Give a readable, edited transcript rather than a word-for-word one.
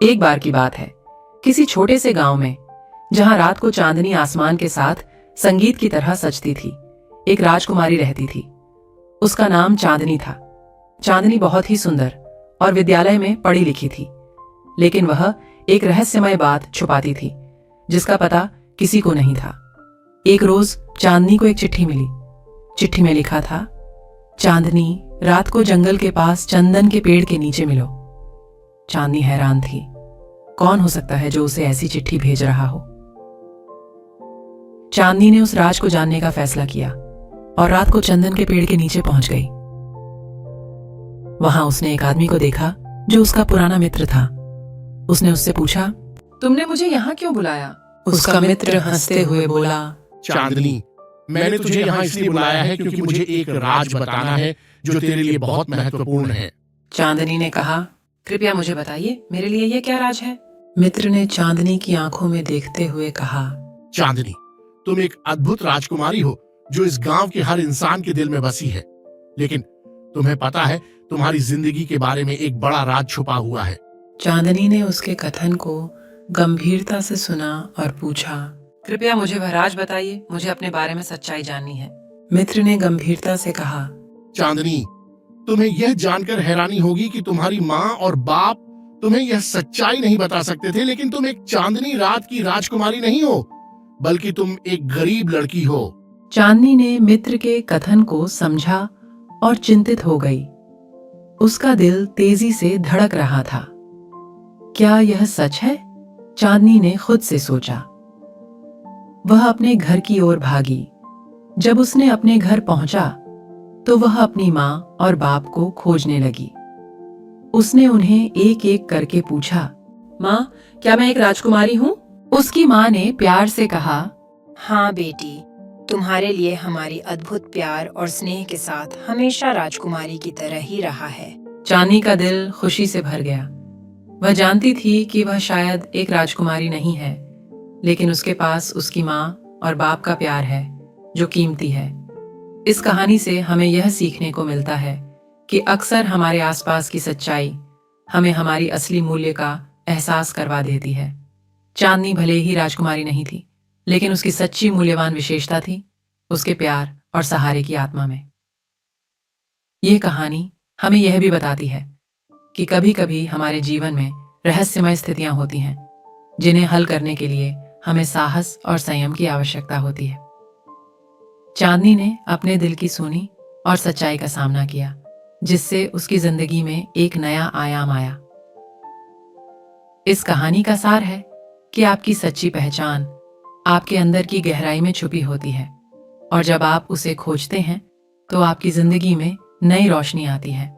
एक बार की बात है, किसी छोटे से गांव में, जहां रात को चांदनी आसमान के साथ संगीत की तरह सजती थी, एक राजकुमारी रहती थी। उसका नाम चांदनी था। चांदनी बहुत ही सुंदर और विद्यालय में पढ़ी लिखी थी, लेकिन वह एक रहस्यमय बात छुपाती थी जिसका पता किसी को नहीं था। एक रोज चांदनी को एक चिट्ठी मिली। चिट्ठी में लिखा था, चांदनी, रात को जंगल के पास चंदन के पेड़ के नीचे मिलो। चांदनी हैरान थी, कौन हो सकता है जो उसे ऐसी चिट्ठी भेज रहा हो। चांदनी ने उस राज को जानने का फैसला किया और रात को चंदन के पेड़ के नीचे पहुंच गई। वहां उसने एक आदमी को देखा जो उसका पुराना मित्र था। उसने उससे पूछा, तुमने मुझे यहाँ क्यों बुलाया? उसका मित्र हंसते हुए बोला, चांदनी, मैंने तुझे यहाँ इसलिए बुलाया है क्योंकि मुझे एक राज बताना है जो तेरे लिए बहुत महत्वपूर्ण है। चांदनी ने कहा, कृपया मुझे बताइए, मेरे लिए ये क्या राज है? मित्र ने चांदनी की आंखों में देखते हुए कहा, चांदनी, तुम एक अद्भुत राजकुमारी हो जो इस गांव के हर इंसान के दिल में बसी है, लेकिन तुम्हें पता है तुम्हारी जिंदगी के बारे में एक बड़ा राज छुपा हुआ है। चांदनी ने उसके कथन को गंभीरता से सुना और पूछा, कृपया मुझे वह राज बताइए, मुझे अपने बारे में सच्चाई जाननी है। मित्र ने गंभीरता से कहा, चांदनी, तुम्हें यह जानकर हैरानी होगी कि तुम्हारी माँ और बाप तुम्हें यह सच्चाई नहीं बता सकते थे, लेकिन तुम एक चांदनी रात की राजकुमारी नहीं हो, बल्कि तुम एक गरीब लड़की हो। चांदनी ने मित्र के कथन को समझा और चिंतित हो गई। उसका दिल तेजी से धड़क रहा था। क्या यह सच है? चांदनी ने खुद से सोचा। वह अपने घर की ओर भागी। जब उसने अपने घर पहुंचा तो वह अपनी माँ और बाप को खोजने लगी। उसने उन्हें एक एक करके पूछा, माँ, क्या मैं एक राजकुमारी हूँ? उसकी माँ ने प्यार से कहा, हाँ बेटी, तुम्हारे लिए हमारी अद्भुत प्यार और स्नेह के साथ हमेशा राजकुमारी की तरह ही रहा है। चांदनी का दिल खुशी से भर गया। वह जानती थी कि वह शायद एक राजकुमारी नहीं है, लेकिन उसके पास उसकी माँ और बाप का प्यार है जो कीमती है। इस कहानी से हमें यह सीखने को मिलता है कि अक्सर हमारे आसपास की सच्चाई हमें हमारी असली मूल्य का एहसास करवा देती है। चांदनी भले ही राजकुमारी नहीं थी, लेकिन उसकी सच्ची मूल्यवान विशेषता थी उसके प्यार और सहारे की आत्मा में। यह कहानी हमें यह भी बताती है कि कभी कभी हमारे जीवन में रहस्यमय स्थितियां होती हैं जिन्हें हल करने के लिए हमें साहस और संयम की आवश्यकता होती है। चांदनी ने अपने दिल की सुनी और सच्चाई का सामना किया, जिससे उसकी जिंदगी में एक नया आयाम आया। इस कहानी का सार है कि आपकी सच्ची पहचान आपके अंदर की गहराई में छुपी होती है, और जब आप उसे खोजते हैं तो आपकी जिंदगी में नई रोशनी आती है।